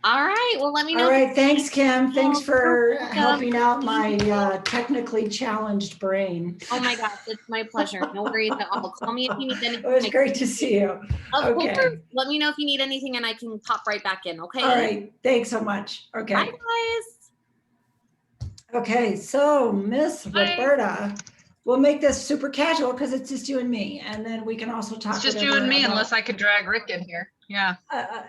All right. Well, let me know. All right. Thanks, Kim. Thanks for You're welcome. helping out my technically challenged brain. Oh my gosh, it's my pleasure. No worries at all. Call me if you need anything. It was great to see you. Of Okay. course. Let me know if you need anything and I can pop right back in. Okay. All right. Thanks so much. Okay. Bye, guys. Okay. So, Miss Roberta, we'll make this super casual because it's just you and me, and then we can also talk. It's just you and me, unless I could drag Rick in here. Yeah.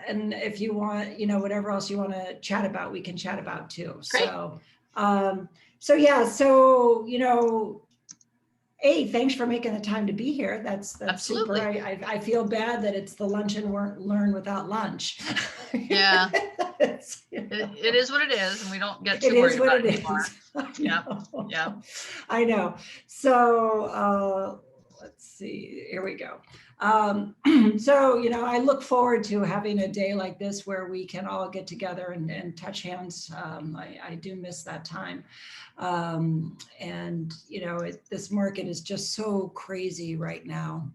And if you want, whatever else you want to chat about, we can chat about too. Great. So, hey, thanks for making the time to be here. That's Absolutely. super. I feel bad that it's the lunch and learn without lunch. Yeah. It is what it is, and we don't get too worried about it anymore. Yeah. Yeah. I know. So let's see. Here we go. So, I look forward to having a day like this where we can all get together and touch hands. I do miss that time. This market is just so crazy right now.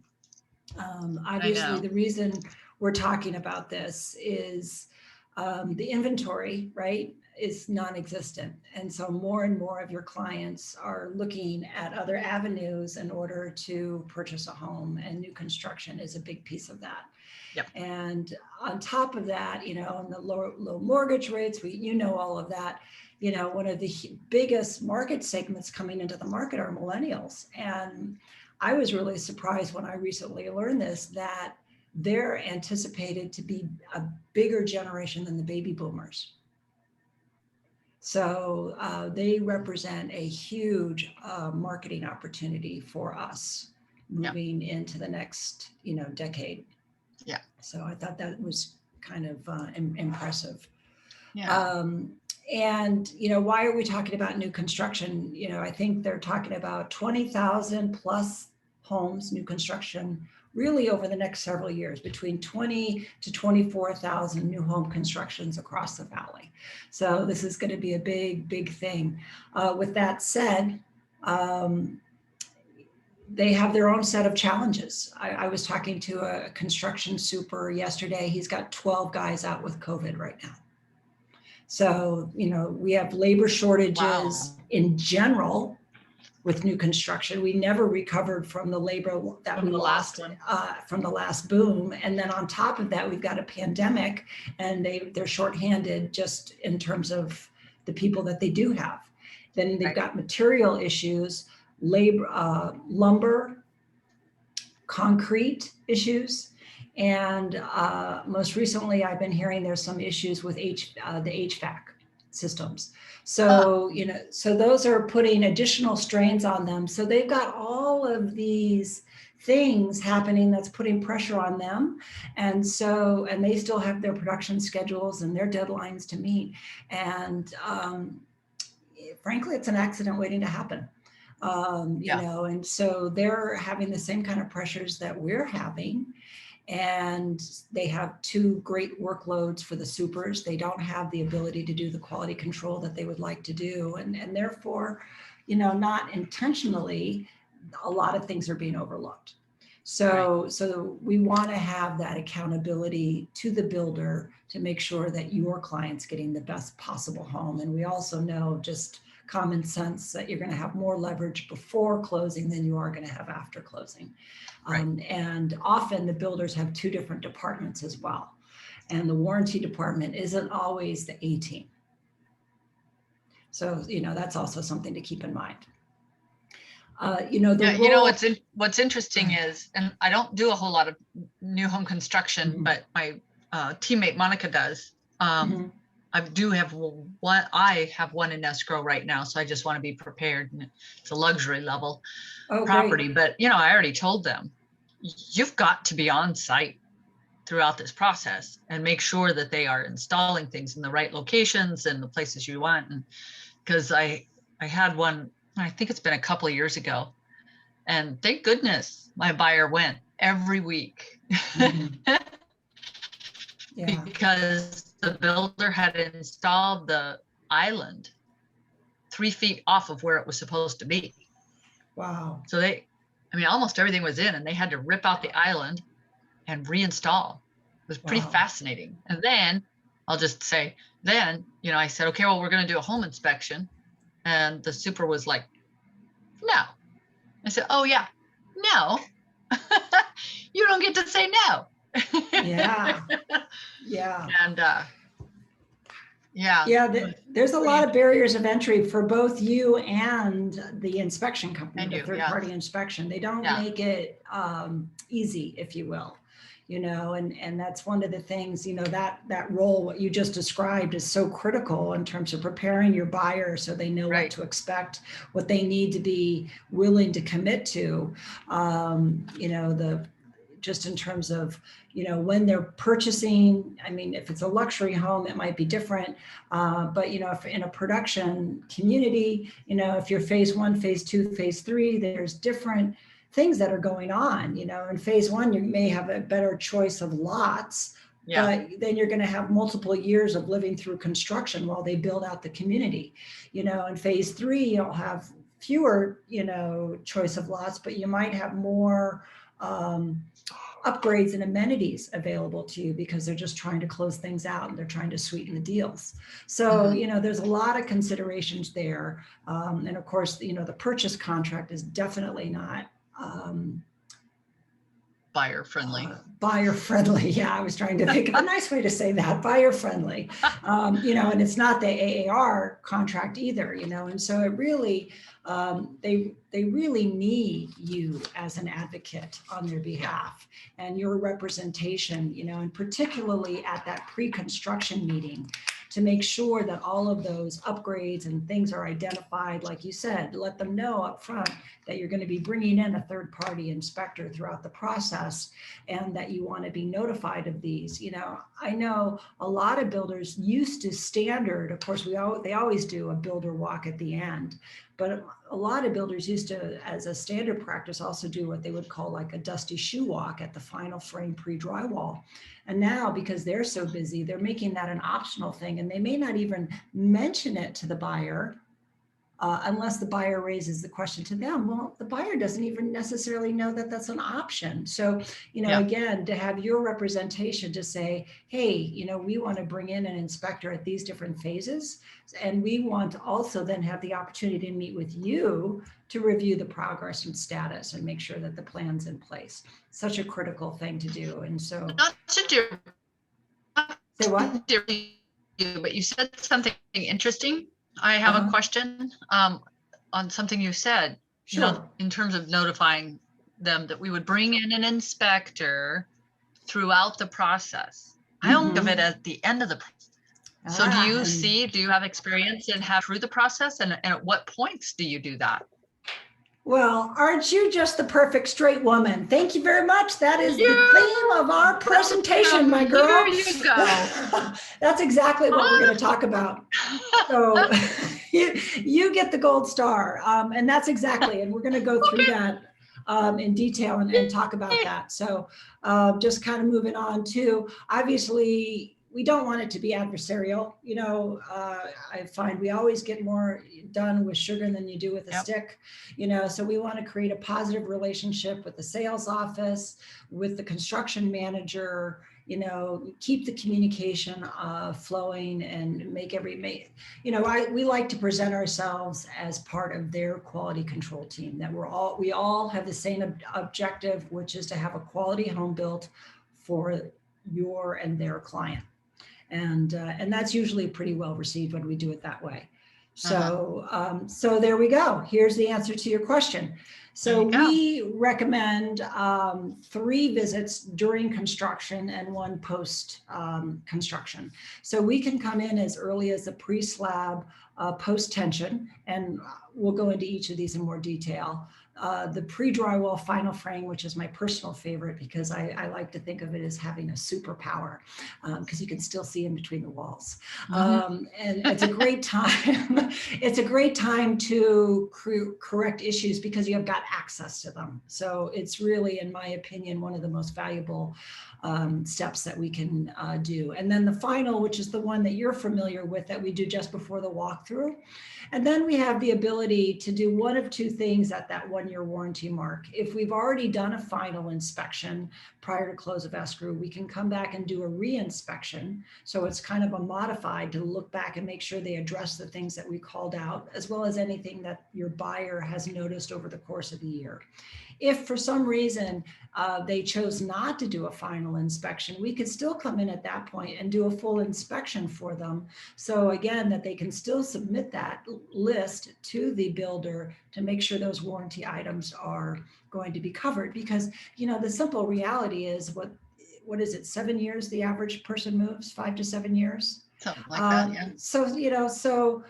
Obviously, the reason we're talking about this is the inventory, right, is non-existent. And so more and more of your clients are looking at other avenues in order to purchase a home, and new construction is a big piece of that. Yep. And on top of that, and the low mortgage rates, all of that, one of the biggest market segments coming into the market are millennials. And I was really surprised when I recently learned this, that they're anticipated to be a bigger generation than the baby boomers. So they represent a huge marketing opportunity for us moving into the next, decade. Yeah. So I thought that was kind of impressive. Yeah. And, why are we talking about new construction? I think they're talking about 20,000 plus homes, new construction, really over the next several years, between 20 to 24,000 new home constructions across the valley. So this is going to be a big, big thing. With that said, they have their own set of challenges. I was talking to a construction super yesterday. He's got 12 guys out with COVID right now. So, we have labor shortages in general with new construction. We never recovered from the labor that we lost from the last boom. And then on top of that, we've got a pandemic, and they're shorthanded just in terms of the people that they do have. Then they've got material issues, labor, lumber, concrete issues. And most recently, I've been hearing there's some issues with the HVAC systems. So, so those are putting additional strains on them. So they've got all of these things happening that's putting pressure on them. And they still have their production schedules and their deadlines to meet. And frankly, it's an accident waiting to happen. And so they're having the same kind of pressures that we're having. And they have two great workloads for the supers. They don't have the ability to do the quality control that they would like to do. And therefore, not intentionally, a lot of things are being overlooked. So we want to have that accountability to the builder to make sure that your client's getting the best possible home. And we also know, just common sense, that you're going to have more leverage before closing than you are going to have after closing. And often the builders have two different departments as well. And the warranty department isn't always the A team. So, that's also something to keep in mind. What's interesting is, and I don't do a whole lot of new home construction, but my teammate Monica does. I do have one. I have one in escrow right now, so I just want to be prepared. It's a luxury level property, but I already told them, you've got to be on site throughout this process and make sure that they are installing things in the right locations and the places you want. And because I had one, I think it's been a couple of years ago, and thank goodness my buyer went every week. Because the builder had installed the island 3 feet off of where it was supposed to be. Wow. So almost everything was in, and they had to rip out the island and reinstall. It was pretty fascinating. And then I'll just say, then, I said, okay, well, we're going to do a home inspection. And the super was like, no. I said, oh yeah, no. You don't get to say no. Yeah. Yeah. And yeah. Yeah, there's a lot of barriers of entry for both you and the inspection company, the third-party inspection. They don't make it easy, if you will, and that's one of the things, that role, what you just described, is so critical in terms of preparing your buyer so they know what to expect, what they need to be willing to commit to, just in terms of, when they're purchasing. I mean, if it's a luxury home, it might be different. But, if in a production community, if you're phase 1, phase 2, phase 3, there's different things that are going on. In phase 1, you may have a better choice of lots, but then you're going to have multiple years of living through construction while they build out the community. In phase 3, you'll have fewer, choice of lots, but you might have more upgrades and amenities available to you because they're just trying to close things out and they're trying to sweeten the deals. So, there's a lot of considerations there. And of course, the purchase contract is definitely not buyer friendly. Buyer friendly. Yeah, I was trying to think of a nice way to say that. Buyer friendly. And it's not the AAR contract either. And so it really, they really need you as an advocate on their behalf and your representation. And particularly at that pre-construction meeting, to make sure that all of those upgrades and things are identified, like you said, let them know up front that you're going to be bringing in a third-party inspector throughout the process and that you want to be notified of these. I know a lot of builders used to standard, of course, they always do a builder walk at the end, but a lot of builders used to, as a standard practice, also do what they would call like a dusty shoe walk at the final frame pre-drywall. And now, because they're so busy, they're making that an optional thing, and they may not even mention it to the buyer unless the buyer raises the question to them. Well, the buyer doesn't even necessarily know that that's an option. So, again, to have your representation to say, hey, we want to bring in an inspector at these different phases, and we want to also then have the opportunity to meet with you to review the progress and status and make sure that the plan's in place. Such a critical thing to do. And so, not to do, say what? But you said something interesting. I have a question on something you said. Sure. In terms of notifying them that we would bring in an inspector throughout the process. I don't think of it at the end of the process. So do you have experience in through the process, and at what points do you do that? Well, aren't you just the perfect straight woman? Thank you very much. That is the theme of our presentation, my girl. There you go. That's exactly what we're going to talk about. So you get the gold star. And that's exactly, and we're going to go through that in detail and talk about that. So just kind of moving on to, obviously, we don't want it to be adversarial. I find we always get more done with sugar than you do with a stick, so we want to create a positive relationship with the sales office, with the construction manager, keep the communication flowing and we like to present ourselves as part of their quality control team, that we all have the same objective, which is to have a quality home built for your and their client. And that's usually pretty well received when we do it that way. So, so there we go. Here's the answer to your question. So we recommend 3 visits during construction and 1 post construction. So we can come in as early as the pre-slab, post tension, and we'll go into each of these in more detail. The pre-drywall final frame, which is my personal favorite because I like to think of it as having a superpower because you can still see in between the walls. And it's a great time. It's a great time to correct issues because you have got access to them. So it's really, in my opinion, one of the most valuable steps that we can do. And then the final, which is the one that you're familiar with, that we do just before the walkthrough. And then we have the ability to do one of 2 things at that 1 1-year warranty mark. If we've already done a final inspection prior to close of escrow, we can come back and do a re-inspection. So it's kind of a modified to look back and make sure they address the things that we called out, as well as anything that your buyer has noticed over the course of the year. If for some reason they chose not to do a final inspection, we could still come in at that point and do a full inspection for them. So again, that they can still submit that list to the builder to make sure those warranty items are going to be covered. Because, you know, the simple reality is what is it, 7 years the average person moves, 5 to 7 years? Something like that, yeah. So, you know, so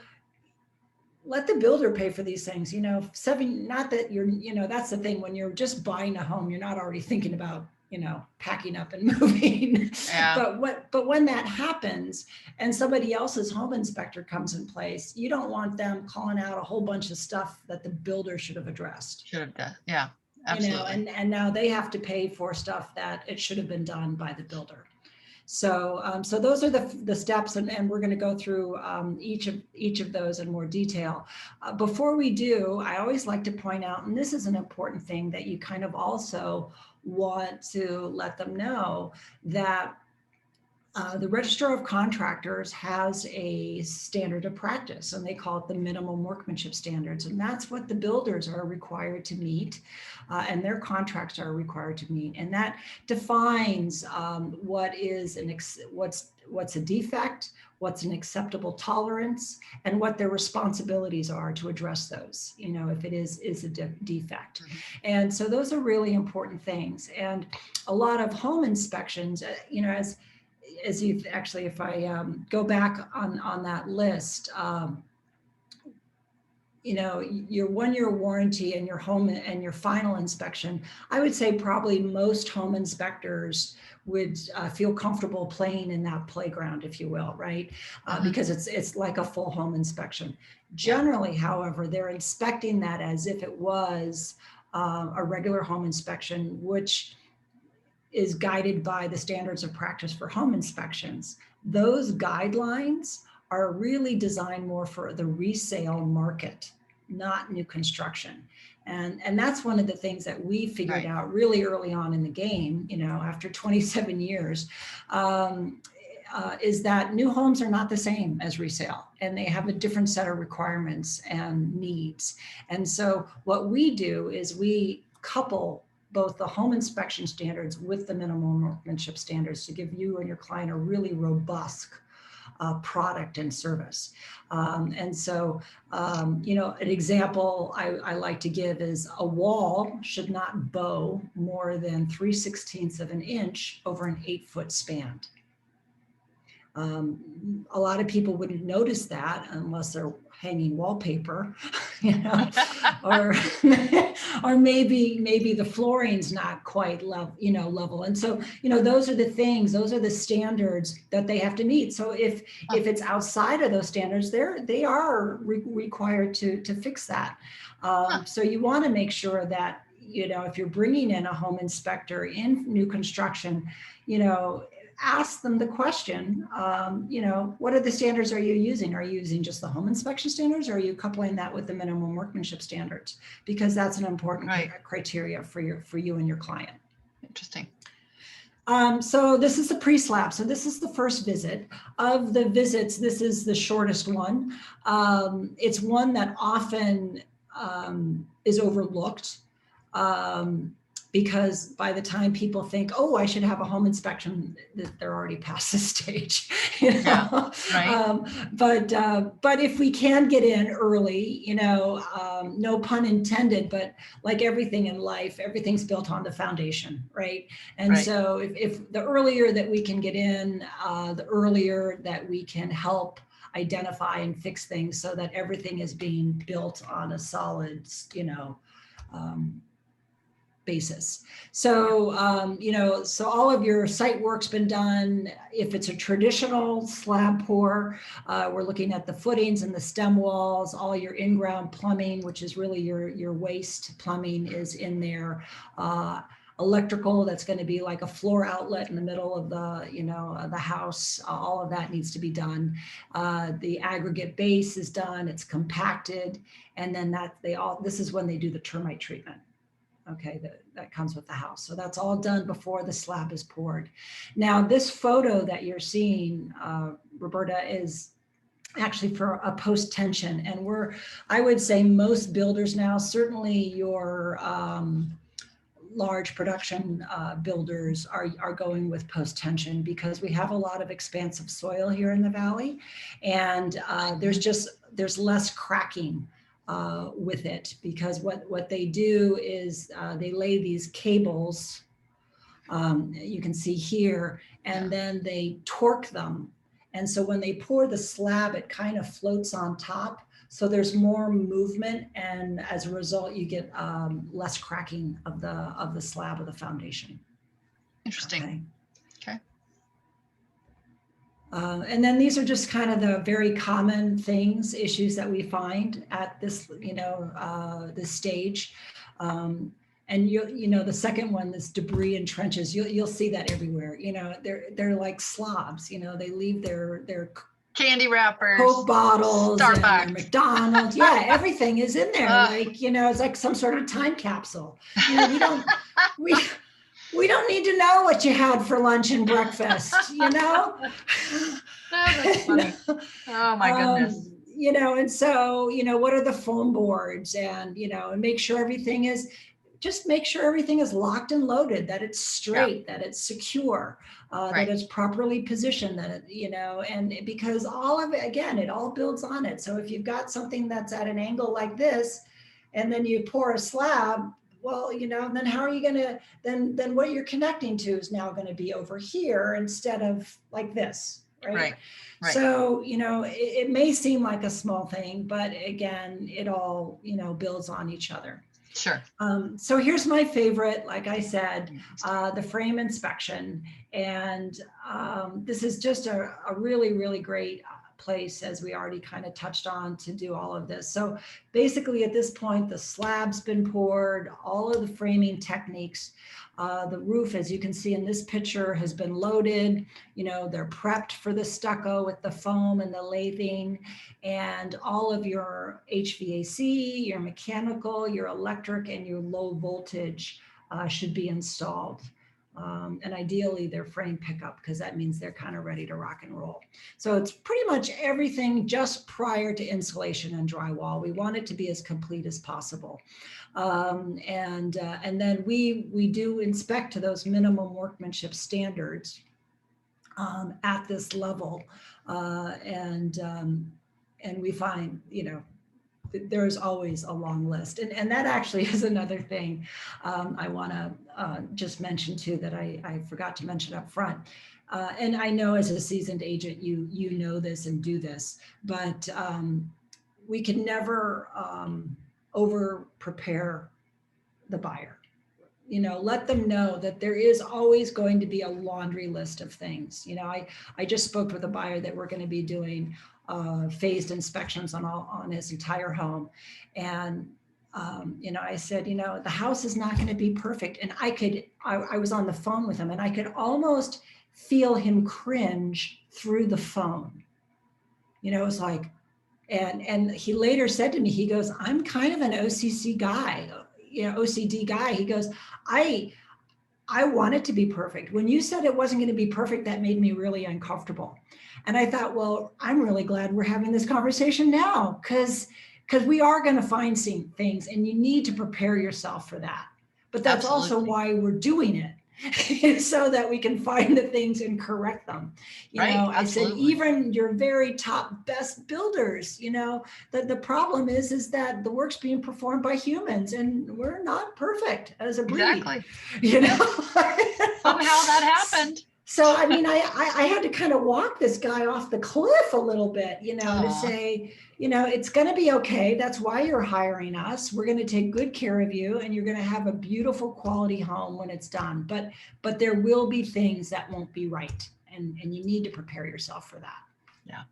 let the builder pay for these things, you know, not that you're, you know, that's the thing, when you're just buying a home, you're not already thinking about, you know, packing up and moving. Yeah. But when that happens and somebody else's home inspector comes in place, you don't want them calling out a whole bunch of stuff that the builder should have addressed. Should have done, yeah, absolutely. You know, and now they have to pay for stuff that it should have been done by the builder. So, so those are the steps, and we're going to go through each of those in more detail. Before we do, I always like to point out, and this is an important thing that you kind of also want to let them know, that the Registrar of Contractors has a standard of practice, and they call it the minimum workmanship standards. And that's what the builders are required to meet, and their contracts are required to meet. And that defines what is what's a defect, what's an acceptable tolerance, and what their responsibilities are to address those, you know, if it is a defect. Mm-hmm. And so those are really important things. And a lot of home inspections, you know, as you've actually, if I go back on that list, you know, your 1-year warranty and your home and your final inspection, I would say probably most home inspectors would feel comfortable playing in that playground, if you will, right? Because it's like a full home inspection. Generally, however, they're inspecting that as if it was a regular home inspection, which is guided by the standards of practice for home inspections. Those guidelines are really designed more for the resale market, not new construction. And that's one of the things that we figured out really early on in the game, you know, after 27 years, is that new homes are not the same as resale, and they have a different set of requirements and needs. And so what we do is we couple both the home inspection standards with the minimum workmanship standards to give you and your client a really robust product and service. And so, you know, an example I like to give is a wall should not bow more than 3/16 of an inch over an 8-foot span. A lot of people wouldn't notice that unless they're hanging wallpaper, you know, or maybe the flooring's not quite level. And so, you know, those are the things, those are the standards that they have to meet. So if it's outside of those standards, they are required to fix that. So you want to make sure that, you know, if you're bringing in a home inspector in new construction, you know, ask them the question, you know, what are the standards are you using? Are you using just the home inspection standards, or are you coupling that with the minimum workmanship standards? Because that's an important criteria for you and your client. Interesting. So this is the pre-slab. So this is the first visit. Of the visits, this is the shortest one. It's one that often is overlooked. Because by the time people think, oh, I should have a home inspection, they're already past this stage. You know? Yeah, right. But if we can get in early, you know, no pun intended, but like everything in life, everything's built on the foundation, right? And so if the earlier that we can get in, the earlier that we can help identify and fix things so that everything is being built on a solid, you know, basis. So, you know, so all of your site work's been done. If it's a traditional slab pour, we're looking at the footings and the stem walls, all your in-ground plumbing, which is really your waste plumbing, is in there. electrical that's going to be like a floor outlet in the middle of the, the house. All of that needs to be done. The aggregate base is done, it's compacted, and then this is when they do the termite treatment. Okay, that comes with the house. So that's all done before the slab is poured. Now, this photo that you're seeing, Roberta, is actually for a post tension. And I would say most builders now, certainly your large production builders are going with post tension, because we have a lot of expansive soil here in the valley, and there's less cracking with it, because what they do is they lay these cables, you can see here, and then they torque them. And so when they pour the slab, it kind of floats on top. So there's more movement, and as a result, you get less cracking of the slab of the foundation. Interesting. Okay. And then these are just kind of the very common issues that we find at this, this stage. And the second one, this debris in trenches, you'll see that everywhere. They're like slobs. They leave their candy wrappers, Coke bottles, Starbucks, and McDonald's. Yeah, everything is in there. It's like some sort of time capsule. We don't need to know what you had for lunch and breakfast, Oh, that's funny. Oh my goodness. And so, what are the foam boards, and, and make sure everything is locked and loaded, that it's straight, that it's secure, that it's properly positioned, that and because all of it, again, it all builds on it. So if you've got something that's at an angle like this, and then you pour a slab, well, then how are you going to, then what you're connecting to is now going to be over here instead of like this, right? So, it may seem like a small thing, but again, it all, builds on each other. Sure. So here's my favorite, like I said, the frame inspection. And this is just a really, really great place, as we already kind of touched on, to do all of this. So basically at this point, the slab's been poured, all of the framing techniques, the roof, as you can see in this picture, has been loaded. They're prepped for the stucco with the foam and the lathing, and all of your HVAC, your mechanical, your electric, and your low voltage should be installed. And ideally they're frame pickup, because that means they're kind of ready to rock and roll. So it's pretty much everything just prior to insulation and drywall. We want it to be as complete as possible. And then we do inspect to those minimum workmanship standards at this level. And we find, there's always a long list. And that actually is another thing I want to just mention too, that I forgot to mention up front. And I know as a seasoned agent, you know this and do this, but we can never over prepare the buyer. Let them know that there is always going to be a laundry list of things. I just spoke with a buyer that we're going to be doing phased inspections on his entire home. And, I said, the house is not going to be perfect. And I was on the phone with him, and I could almost feel him cringe through the phone. It was like, and he later said to me, he goes, I'm kind of an OCD guy. He goes, I want it to be perfect. When you said it wasn't going to be perfect, that made me really uncomfortable. And I thought, well, I'm really glad we're having this conversation now, because we are going to find things, and you need to prepare yourself for that. But that's also why we're doing it, so that we can find the things and correct them. I said, even your very top best builders, that the problem is that the work's being performed by humans, and we're not perfect as a breed. Exactly. Somehow that happened. So, I mean, I had to kind of walk this guy off the cliff a little bit, to say, it's going to be okay. That's why you're hiring us. We're going to take good care of you, and you're going to have a beautiful quality home when it's done. But there will be things that won't be right, and you need to prepare yourself for that. Yeah.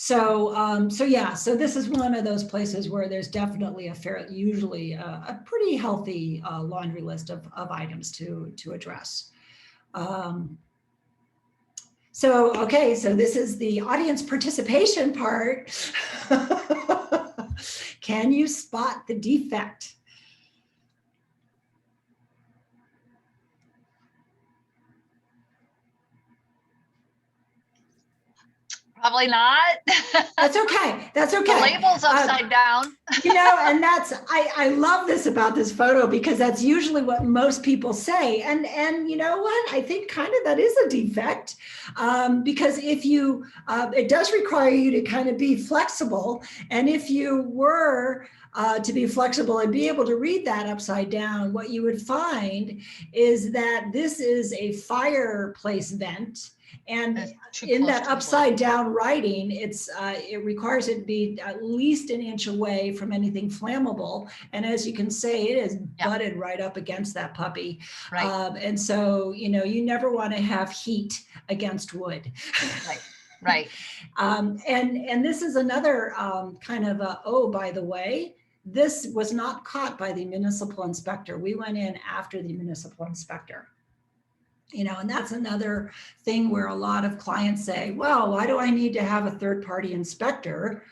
So yeah, so this is one of those places where there's definitely usually a pretty healthy laundry list of items to address. Okay, so this is the audience participation part. Can you spot the defect? Probably not. That's okay. That's okay. The label's upside down. And I love this about this photo because that's usually what most people say. And you know what? I think kind of that is a defect because if you, it does require you to kind of be flexible. And if you were to be flexible and be able to read that upside down, what you would find is that this is a fireplace vent. And in that upside down writing, it requires it to be at least an inch away from anything flammable. And as you can say, it is butted right up against that puppy. Right. And so, you never want to have heat against wood. Right. And this is another kind of by the way, this was not caught by the municipal inspector. We went in after the municipal inspector. And that's another thing where a lot of clients say, well, why do I need to have a third-party inspector?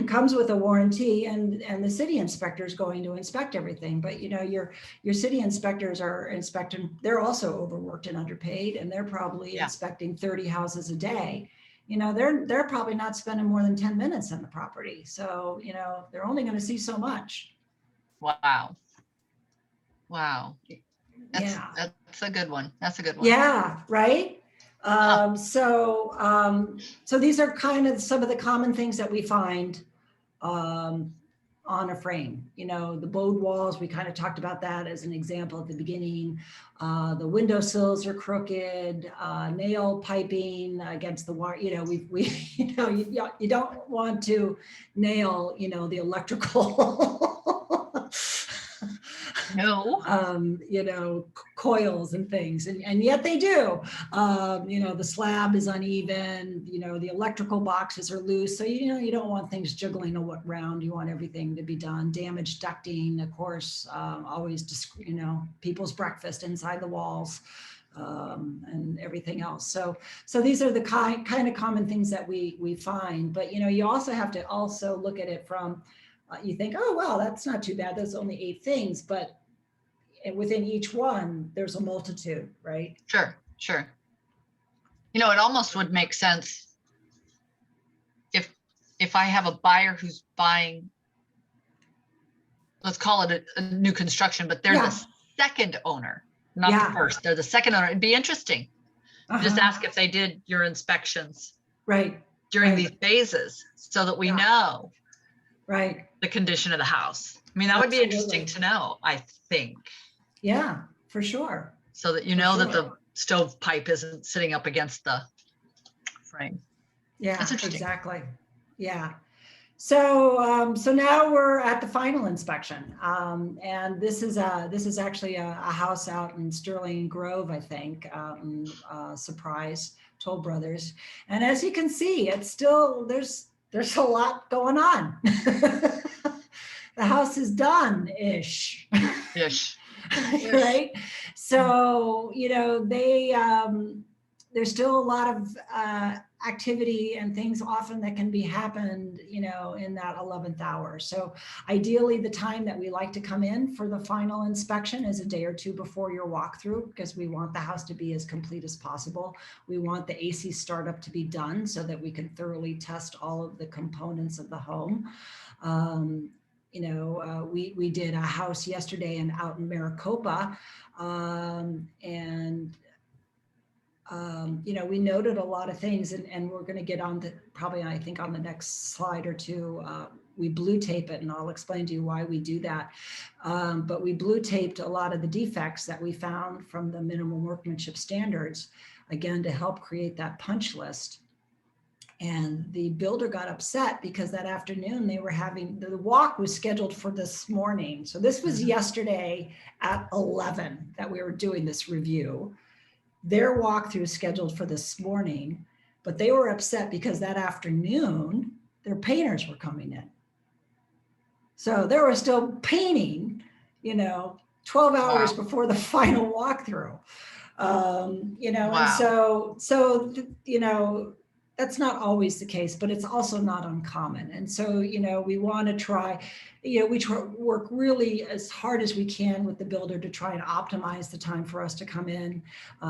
Comes with a warranty and the city inspector is going to inspect everything. But, your city inspectors are inspecting, they're also overworked and underpaid, and they're probably inspecting 30 houses a day. They're probably not spending more than 10 minutes on the property. So, they're only going to see so much. Wow. That's a good one. Yeah, right. So these are kind of some of the common things that we find on a frame. The bowed walls, we kind of talked about that as an example at the beginning. The windowsills are crooked, nail piping against the wire. You don't want to nail, the electrical coils and things, and yet they do. The slab is uneven, the electrical boxes are loose. So, you don't want things jiggling around. You want everything to be done. Damaged ducting, of course, always, people's breakfast inside the walls, and everything else. So these are the kind of common things that we find. But, you also have to also look at it from, you think, oh, well, that's not too bad. There's only 8 things, but within each one, there's a multitude, right? Sure. It almost would make sense if I have a buyer who's buying, let's call it a new construction, but they're the second owner, not the first. They're the second owner. It'd be interesting. Just ask if they did your inspections during these phases so that we know the condition of the house. I mean, that would be interesting to know, I think. Yeah, for sure. So that that the stove pipe isn't sitting up against the frame. Yeah, exactly. Yeah. So now we're at the final inspection, and this is actually a house out in Sterling Grove, I think, Surprise, Toll Brothers, and as you can see, it's still there's a lot going on. The house is done-ish. Right? So, there's still a lot of activity and things often that can be happened, in that 11th hour. So ideally, the time that we like to come in for the final inspection is a day or two before your walkthrough, because we want the house to be as complete as possible. We want the AC startup to be done so that we can thoroughly test all of the components of the home. We did a house yesterday out in Maricopa, we noted a lot of things, and we're going to get on to probably, I think, on the next slide or two. We blue tape it, and I'll explain to you why we do that. But we blue taped a lot of the defects that we found from the minimum workmanship standards, again, to help create that punch list. And the builder got upset because that afternoon they were having, the walk was scheduled for this morning. So this was yesterday at 11 that we were doing this review. Their walkthrough is scheduled for this morning. but they were upset because that afternoon, their painters were coming in. So they were still painting, 12 hours Wow. before the final walkthrough. And Wow. that's not always the case, but it's also not uncommon. And so, we want to try, work really as hard as we can with the builder to try and optimize the time for us to come in,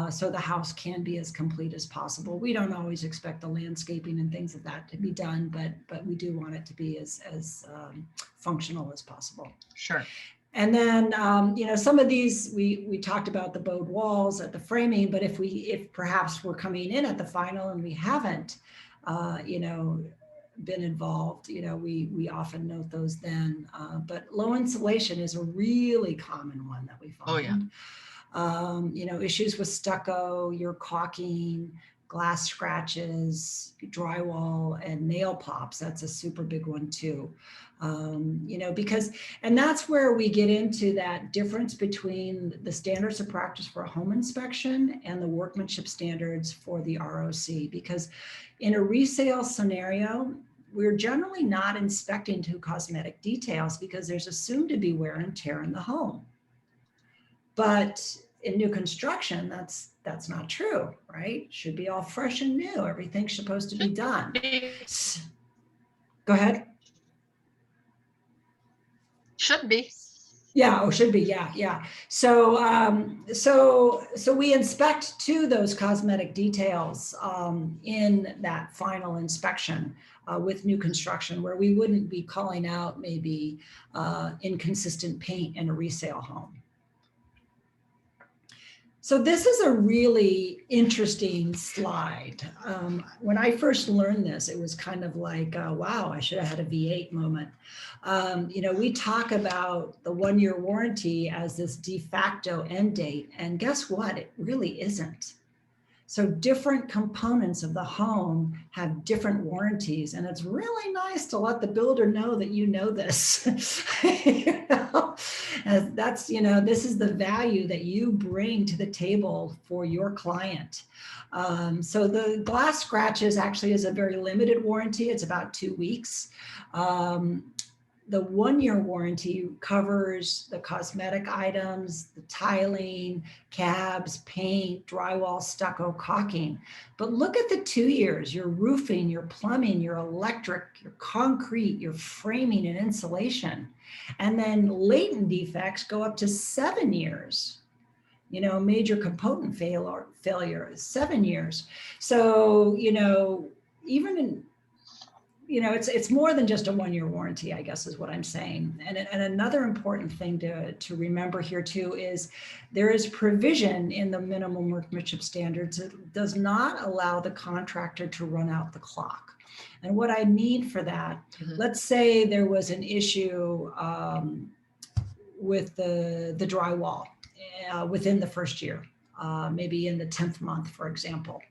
so the house can be as complete as possible. We don't always expect the landscaping and things of that to be done, but we do want it to be as functional as possible. Sure. And then, some of these, we talked about the bowed walls at the framing, but if perhaps we're coming in at the final and we haven't, been involved, we often note those then. But low insulation is a really common one that we find. Oh, yeah. Issues with stucco, your caulking, glass scratches, drywall, and nail pops. That's a super big one too. And that's where we get into that difference between the standards of practice for a home inspection and the workmanship standards for the ROC. Because in a resale scenario, we're generally not inspecting to cosmetic details because there's assumed to be wear and tear in the home. But in new construction, that's not true, right? Should be all fresh and new. Everything's supposed to be done. Go ahead. Should be. Yeah, should be. Yeah. So we inspect to those cosmetic details in that final inspection with new construction, where we wouldn't be calling out maybe inconsistent paint in a resale home. So this is a really interesting slide. When I first learned this, it was kind of like, wow, I should have had a V8 moment. We talk about the 1-year warranty as this de facto end date, and guess what? It really isn't. So different components of the home have different warranties, and it's really nice to let the builder know that you know this. That's, this is the value that you bring to the table for your client. So the glass scratches actually is a very limited warranty. It's about 2 weeks. The 1-year warranty covers the cosmetic items, the tiling, cabs, paint, drywall, stucco, caulking. But look at the 2 years, your roofing, your plumbing, your electric, your concrete, your framing and insulation. And then latent defects go up to 7 years. Major component failure is 7 years. So, even in, it's more than just a 1-year warranty, I guess is what I'm saying. And another important thing to remember here too is there is provision in the minimum workmanship standards that does not allow the contractor to run out the clock. And what I mean for that, let's say there was an issue with the drywall within the first year. Maybe in the 10th month, for example,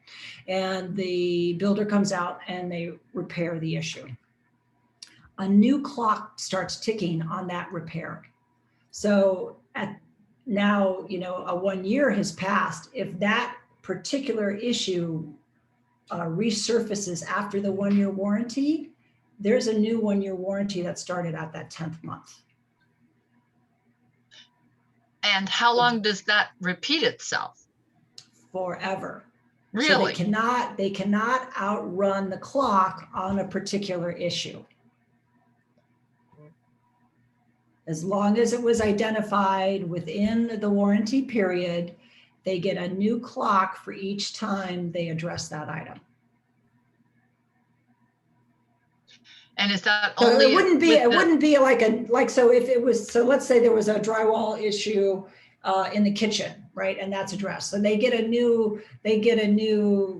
and the builder comes out and they repair the issue. A new clock starts ticking on that repair. So now, a 1 year has passed. If that particular issue resurfaces after the 1-year warranty, there's a new 1-year warranty that started at that 10th month. And how long does that repeat itself? Forever. Really? So they cannot outrun the clock on a particular issue. As long as it was identified within the warranty period, they get a new clock for each time they address that item. And is that So only? it wouldn't be like so if it was, so let's say there was a drywall issue in the kitchen, right? And that's addressed. So they get a new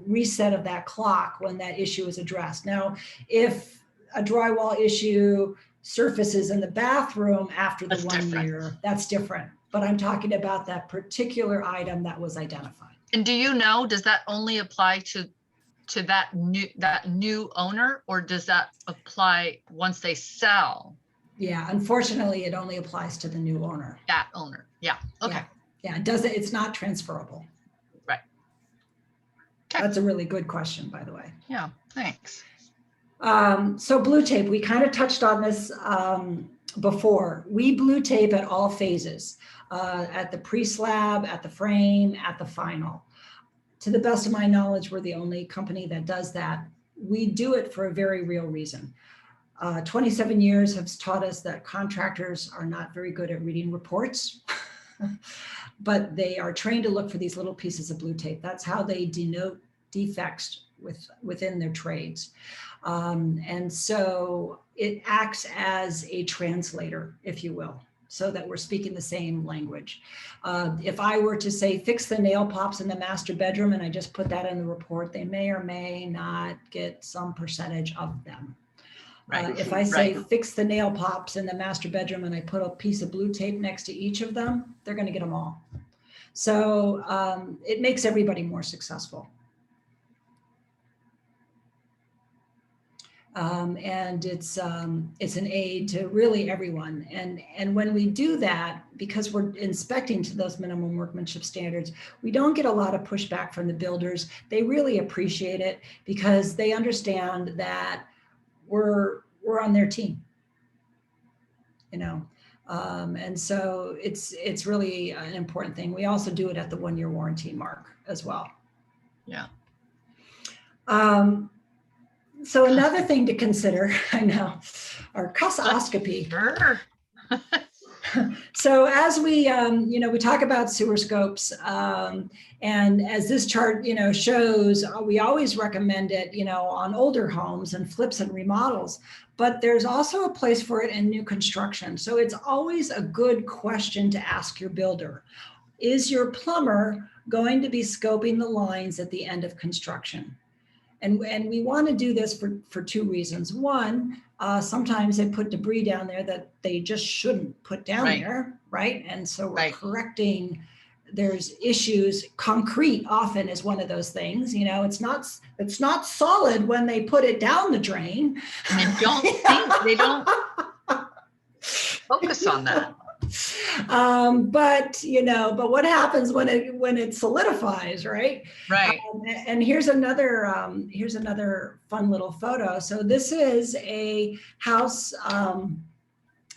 reset of that clock when that issue is addressed. Now, if a drywall issue surfaces in the bathroom after the 1 year, that's different. But I'm talking about that particular item that was identified. And do you know, does that only apply to that new owner, or does that apply once they sell? Yeah, unfortunately, it only applies to the new owner. That owner, yeah, okay. Yeah, it doesn't. It's not transferable. Right. That's a really good question, by the way. Yeah, thanks. So blue tape, we kind of touched on this before. We blue tape at all phases, at the pre-slab, at the frame, at the final. To the best of my knowledge, we're the only company that does that. We do it for a very real reason. 27 years have taught us that contractors are not very good at reading reports, but they are trained to look for these little pieces of blue tape. That's how they denote defects within their trades. And so it acts as a translator, if you will, so that we're speaking the same language. If I were to say, fix the nail pops in the master bedroom, and I just put that in the report, they may or may not get some percentage of them. Right. If I say, fix the nail pops in the master bedroom, and I put a piece of blue tape next to each of them, they're going to get them all. So it makes everybody more successful. And it's an aid to really everyone. And when we do that, because we're inspecting to those minimum workmanship standards, we don't get a lot of pushback from the builders. They really appreciate it because they understand that we're on their team, you know. And so it's really an important thing. We also do it at the 1-year warranty mark as well. Yeah. So another thing to consider, I know, our cusoscopy. Sure. So as we, we talk about sewer scopes, and as this chart, shows, we always recommend it, on older homes and flips and remodels, but there's also a place for it in new construction. So it's always a good question to ask your builder. Is your plumber going to be scoping the lines at the end of construction? And we want to do this for 2 reasons. One, sometimes they put debris down there that they just shouldn't put down there, right? And so we're correcting, there's issues. Concrete often is one of those things, it's not solid when they put it down the drain. And they don't focus on that. But what happens when it solidifies, right? Right. And here's another fun little photo. So this is a house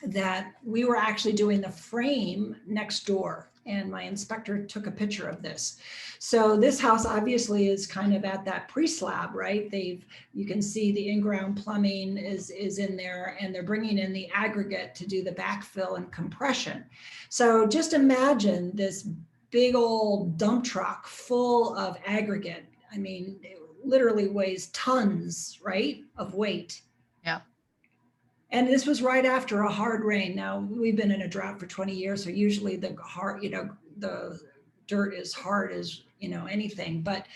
that we were actually doing the frame next door, and my inspector took a picture of this. So this house obviously is kind of at that pre-slab, right? You can see the in-ground plumbing is in there, and they're bringing in the aggregate to do the backfill and compression. So just imagine this big old dump truck full of aggregate. I mean, it literally weighs tons, right, of weight. Yeah. And this was right after a hard rain. Now, we've been in a drought for 20 years, so usually the dirt is hard as, anything. But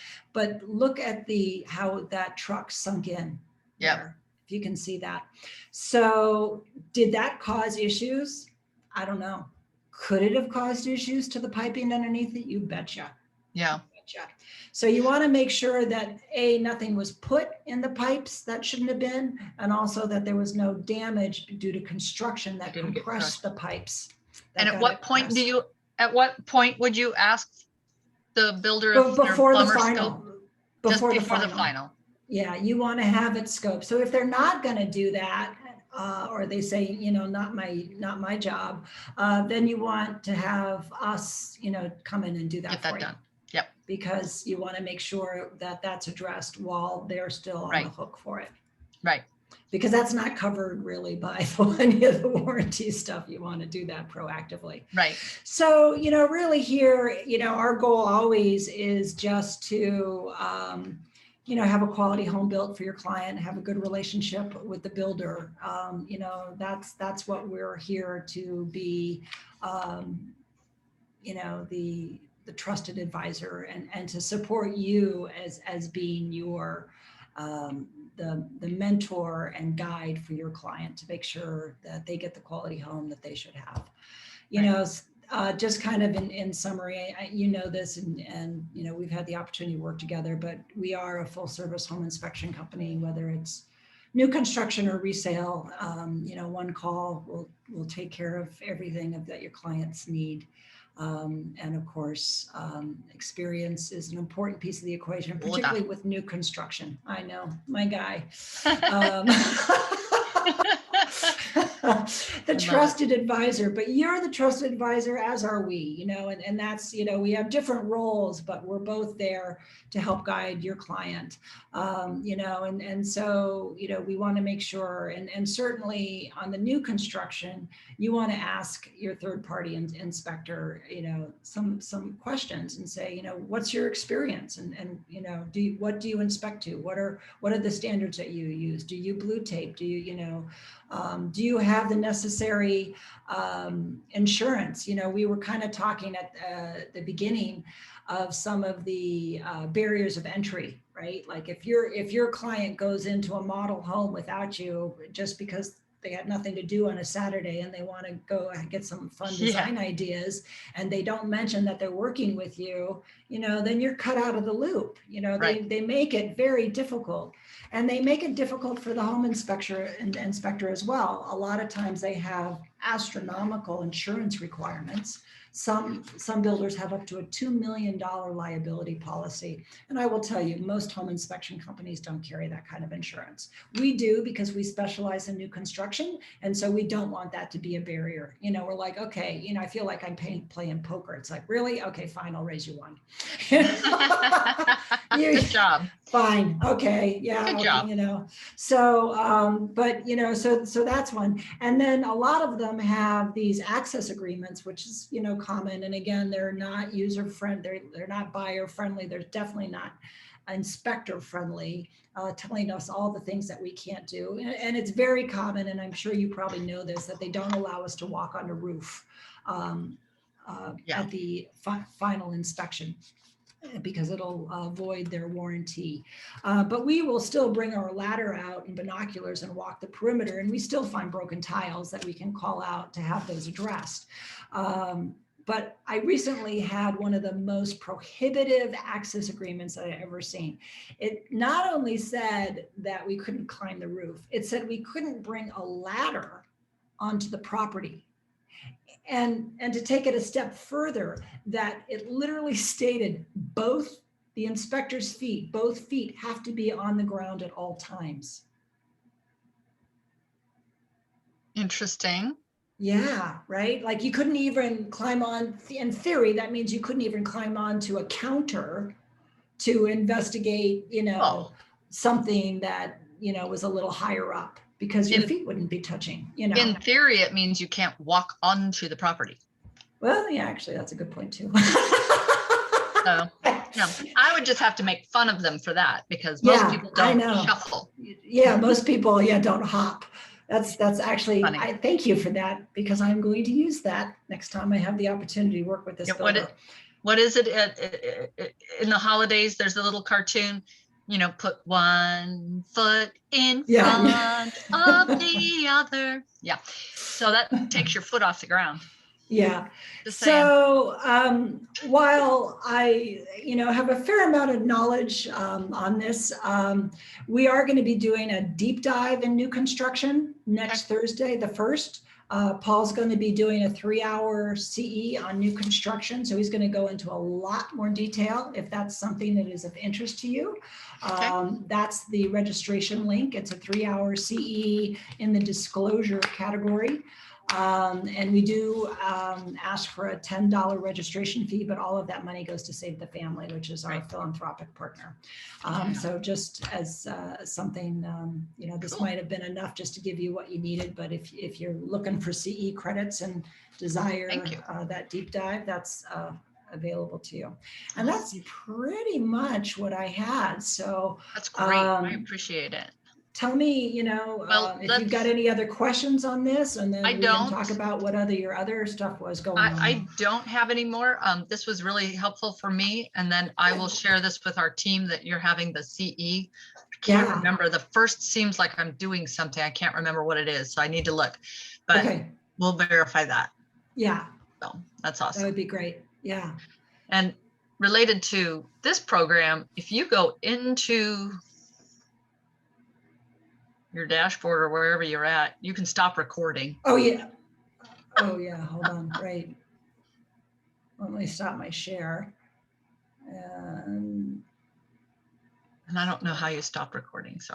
look at how that truck sunk in. Yeah. If you can see that. So did that cause issues? I don't know. Could it have caused issues to the piping underneath it? You betcha. Yeah. So you want to make sure that nothing was put in the pipes that shouldn't have been, and also that there was no damage due to construction that compressed the pipes. And at what point would you ask the builder if before their the plumber final? scope? Before the final. Yeah, you want to have it scoped. So if they're not going to do that, or they say, not my job, then you want to have us, come in and do that. Get that done. Yep. Because you want to make sure that that's addressed while they're still on the hook for it. Right. Because that's not covered really by any of the warranty stuff. You want to do that proactively. Right. So, really here, our goal always is just to, have a quality home built for your client, have a good relationship with the builder. That's what we're here to be, the trusted advisor and to support you as being your the mentor and guide for your client to make sure that they get the quality home that they should have. Just kind of in summary, this and we've had the opportunity to work together, but we are a full service home inspection company, whether it's new construction or resale. One call will take care of everything that your clients need. And of course, experience is an important piece of the equation, particularly with new construction. I know, my guy. The trusted advisor, but you're the trusted advisor, as are we, you know, and that's, you know, we have different roles, but we're both there to help guide your client, you know, and so, you know, we want to make sure, and certainly on the new construction, you want to ask your third party inspector, you know, some questions and say, you know, what's your experience, and you know, what do you inspect to? What are the standards that you use? Do you blue tape? Do you, you know, do you have the necessary insurance? You know, we were kind of talking at the beginning of some of the barriers of entry, right? Like if your client goes into a model home without you just because they had nothing to do on a Saturday and they want to go and get some fun design ideas, and they don't mention that they're working with you, you know, then you're cut out of the loop. You know, they make it very difficult, and they make it difficult for the home inspector as well. A lot of times they have astronomical insurance requirements. Some builders have up to a $2 million liability policy. And I will tell you, most home inspection companies don't carry that kind of insurance. We do, because we specialize in new construction. And so we don't want that to be a barrier. You know, we're like, okay, you know, I feel like I'm playing poker. It's like, really? Okay, fine, I'll raise you one. Good job. Fine. Okay. Yeah. Good job. You know, so, but you know, so that's one. And then a lot of them have these access agreements, which is, you know, common. And again, they're not user friendly. They're not buyer friendly. They're definitely not inspector friendly, telling us all the things that we can't do. And it's very common. And I'm sure you probably know this, that they don't allow us to walk on the roof at the final inspection, because it'll void their warranty. But we will still bring our ladder out and binoculars and walk the perimeter, and we still find broken tiles that we can call out to have those addressed. But I recently had one of the most prohibitive access agreements that I ever seen. It not only said that we couldn't climb the roof, it said we couldn't bring a ladder onto the property. And to take it a step further, that it literally stated both the inspector's feet, both feet have to be on the ground at all times. Interesting. Yeah, right. Like you couldn't even climb on, in theory, that means you couldn't even climb onto a counter to investigate, you know, something that, you know, was a little higher up, because your feet wouldn't be touching, you know. In theory, it means you can't walk onto the property. Well, yeah, actually, that's a good point too. So, yeah, I would just have to make fun of them for that, because most people don't shuffle. Yeah, most people, don't hop. That's actually, funny. I thank you for that, because I'm going to use that next time I have the opportunity to work with this builder. What is it in the holidays? There's a little cartoon, you know, put one foot in front of the other. Yeah. So that takes your foot off the ground. Yeah. So while I, have a fair amount of knowledge on this, we are going to be doing a deep dive in new construction next Thursday, the 1st. Paul's going to be doing a 3-hour CE on new construction. So he's going to go into a lot more detail if that's something that is of interest to you. That's the registration link. It's a 3-hour CE in the disclosure category. And we do ask for a $10 registration fee, but all of that money goes to Save the Family, which is our philanthropic partner. So just as something, this might have been enough just to give you what you needed, but if you're looking for CE credits and desire that deep dive, that's available to you. And that's pretty much what I had. So that's great. I appreciate it. Tell me, if you've got any other questions on this, and then we can talk about what your other stuff was going on. I don't have any more. This was really helpful for me. And then I will share this with our team that you're having the CE. I can't remember. The first seems like I'm doing something. I can't remember what it is. So I need to look, but we'll verify that. Yeah. So that's awesome. That would be great. Yeah. And related to this program, if you go into your dashboard or wherever you're at, you can stop recording. Oh yeah. Hold on. Right. Let me stop my share. And And I don't know how you stop recording, so.